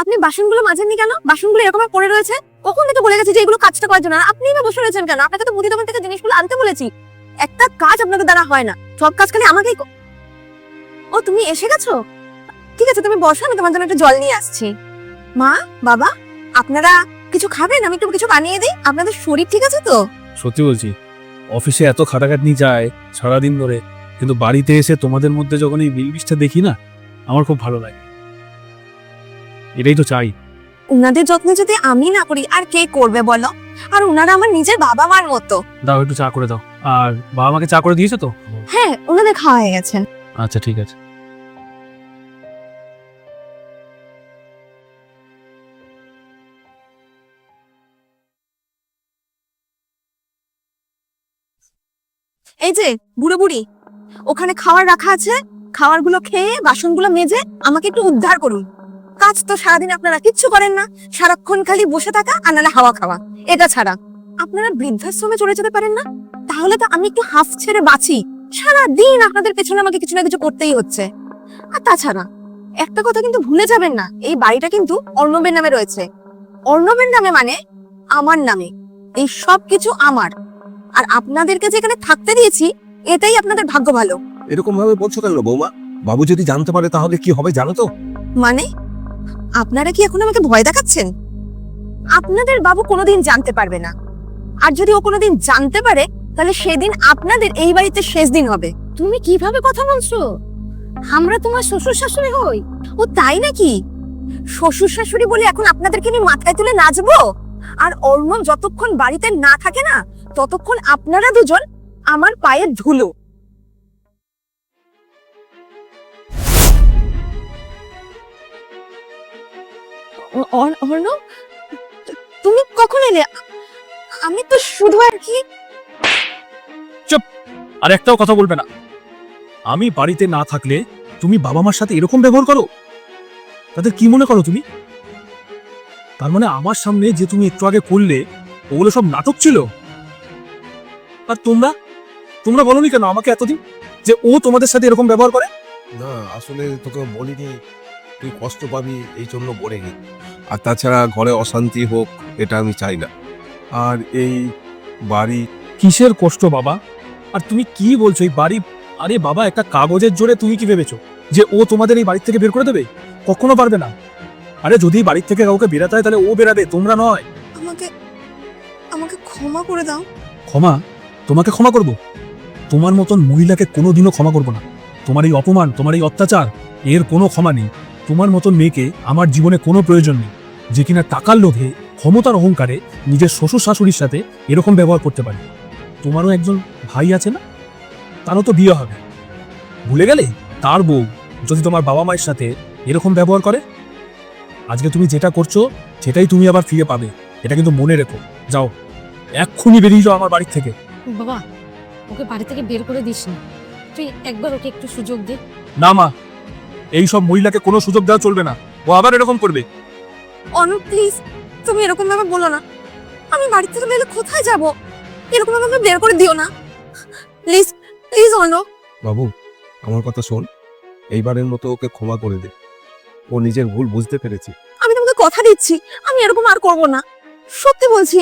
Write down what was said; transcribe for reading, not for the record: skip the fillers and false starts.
আপনি বাসনগুলো মাজেননি কেন? বাসনগুলো এরকম পড়ে রয়েছে। কখন থেকে বলে গেছি যে এগুলো কাজটা করার জন্য, আপনি না বসে রয়েছেন কেন? আপনাকে তো মুদি দোকান থেকে জিনিসগুলো আনতে বলেছি। একটা কাজ আপনাদের দ্বারা হয় না, সব কাজ খালি আমাকেই। ও তুমি এসে গেছো? ঠিক আছে তুমি বসো, আমি তোমার জন্য একটা জল নিয়ে আসছি। মা, বাবা, আপনারা কিছু খাবেন? আমি একটু কিছু বানিয়ে দিই। আপনাদের শরীর ঠিক আছে তো? সত্যি বলছি, অফিসে এত খাটাখাটনি যায় সারাদিন ধরে, কিন্তু বাড়িতে এসে তোমাদের মধ্যে যখন এই মিলমিশটা দেখি না, আমার খুব ভালো লাগে। এটাই তো চাই। উনাদের যত্ন যদি আমি না করি আর কে করবে বলো? আর উনারা আমার নিজের বাবা মার মতো। দাও একটু চা করে দাও। আর বাবা মাকে চা করে দিয়েছো তো? হ্যাঁ, ওনাদের খাওয়া হয়ে গেছে। আচ্ছা ঠিক আছে। এই যে বুড়ো বুড়ি, ওখানে খাবার রাখা আছে, খাবারগুলো খেয়ে বাসনগুলো মেজে আমাকে একটু উদ্ধার করুন। কাজ তো সারাদিন আপনারা কিচ্ছু করেন না, সারাক্ষণ খালি বসে থাকা আর নাহলে হাওয়া খাওয়া, এটা ছাড়া। আপনারা বৃদ্ধাশ্রমে চলে যেতে পারেন না? তাহলে তো আমি একটু হাফ ছেড়ে বাঁচি। সারাদিন আপনাদের পেছনে আমাকে কিছু না কিছু করতেই হচ্ছে। আর তাছাড়া একটা কথা কিন্তু ভুলে যাবেন না, এই বাড়িটা কিন্তু অর্ণবের নামে রয়েছে। অর্ণবের নামে মানে আমার নামে। এই সব কিছু আমার। আর আপনাদেরকে যেখানে থাকতে দিয়েছি, এটাই আপনাদের ভাগ্য ভালো। এরকম ভাবে বলছো কেন বৌমা? বাবু যদি জানতে পারে তাহলে কি হবে জানো তো? মানে আপনারা কি এখন আমাকে ভয় দেখাচ্ছেন? আপনাদের বাবু কোনোদিন জানতে পারবে না। আর যদি ও কোনোদিন জানতে পারে, তাহলে সেদিন আপনাদের এই বাড়িতে শেষ দিন হবে। তুমি কিভাবে কথা বলছো? আমরা তোমার শ্বশুর শাশুড়ি হই? ও তাই নাকি? শ্বশুর শাশুড়ি বলে এখন আপনাদেরকে আমি মাথায় তুলে নাচবো? আর অর্ণব যতক্ষণ বাড়িতে না থাকে না, ততক্ষণ আপনারা দুজন আমার পায়ের ধুলো। অর্ণব, তুমি কখন এলে? আমি তো শুধু আর কি। আর একটাও কথা বলবে না। আমি বাড়িতে না থাকলে তুমি বাবা মার সাথে এরকম ব্যবহার করো? তাদের কি মনে করো তুমি? তার মানে আমার সামনে যে তুমি একটু আগে করলে, ওগুলো সব নাটক ছিল? আর তোমরা তোমরা বলোনি কেন আমাকে এতদিন যে ও তোমাদের সাথে এরকম ব্যবহার করে? না, আসলে তোকে বলিনি, তুই কষ্ট পাবি এই জন্য বলিনি। আর তাছাড়া ঘরে অশান্তি হোক এটা আমি চাই না। আর এই বাড়ি কিসের কষ্ট বাবা? আর তুমি কি বলছো এই বাড়ি? আরে বাবা, একটা কাগজের জোরে তুমি কি ভেবেছো যে ও তোমাদের এই বাড়ি থেকে বের করে দেবে? কখনো পারবে না। আরে যদি বাড়ির থেকে কাউকে বেরাতে হয় তাহলে ও বেরাবে, তোমরা নয়। আমাকে আমাকে ক্ষমা করে দাও। ক্ষমা? তোমাকে ক্ষমা করব? তোমার মতন মহিলাকে কোনোদিনও ক্ষমা করব না। তোমার এই অপমান, তোমার এই অত্যাচার, এর কোনো ক্ষমা নেই। তোমার মতন মেয়েকে আমার জীবনে কোনো প্রয়োজন নেই, যে কিনা টাকার লোভে, ক্ষমতার অহংকারে নিজের শ্বশুর শাশুড়ির সাথে এরকম ব্যবহার করতে পারে। তোমারও একজন ভাই আছে না? তারও তো বিয়ে হবে। ভুলে গেলে তার বউ যদি তোমার বাবা মায়ের সাথে এরকম ব্যবহার করে? আজকে তুমি যেটা করছো সেটাই তুমি আবার ফিরে পাবে, এটা কিন্তু মনে রেখো। যাও, এক্ষুনি বেরিয়ে যাও আমার বাড়ি থেকে। বাবা, ওকে বাড়ি থেকে বের করে দিস না। তুই একবার ওকে একটু সুযোগ দে। না মা, এই সব মহিলাকে কোনো সুযোগ দেওয়া চলবে না। ও আবার এরকম করবে। অনু প্লিজ, তুমি এরকম ভাবে বলো না। আমি বাড়ি থেকে বেরোলে কোথায় যাব? এরকম ভাবে বের করে দিও না প্লিজ। প্লিজ অনু। বাবু, আমার কথা শোন, এইবারের মতো ওকে ক্ষমা করে দে। ও নিজের ভুল বুঝতে পেরেছে। আমি তোমাকে কথা দিচ্ছি, আমি এরকম আর করব না। সত্যি বলছি।